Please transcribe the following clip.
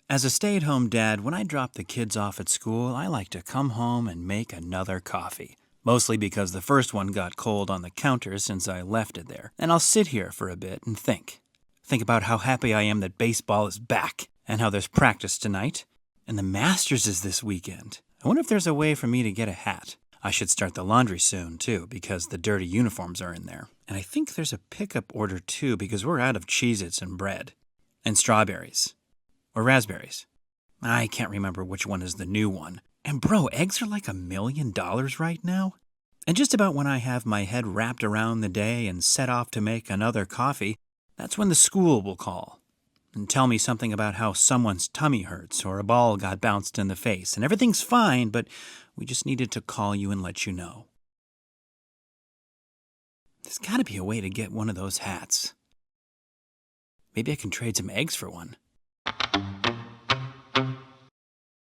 As a stay-at-home dad, when I drop the kids off at school, I like to come home and make another coffee. Mostly because the first one got cold on the counter since I left it there. And I'll sit here for a bit and think. Think about how happy I am that baseball is back, and how there's practice tonight, and the Masters is this weekend. I wonder if there's a way for me to get a hat. I should start the laundry soon, too, because the dirty uniforms are in there. And I think there's a pickup order, too, because we're out of Cheez-Its and bread. And strawberries. Or raspberries. I can't remember which one is the new one. And bro, eggs are like $1 million right now? And just about when I have my head wrapped around the day and set off to make another coffee, that's when the school will call and tell me something about how someone's tummy hurts or a ball got bounced in the face and everything's fine, but we just needed to call you and let you know. There's gotta be a way to get one of those hats. Maybe I can trade some eggs for one.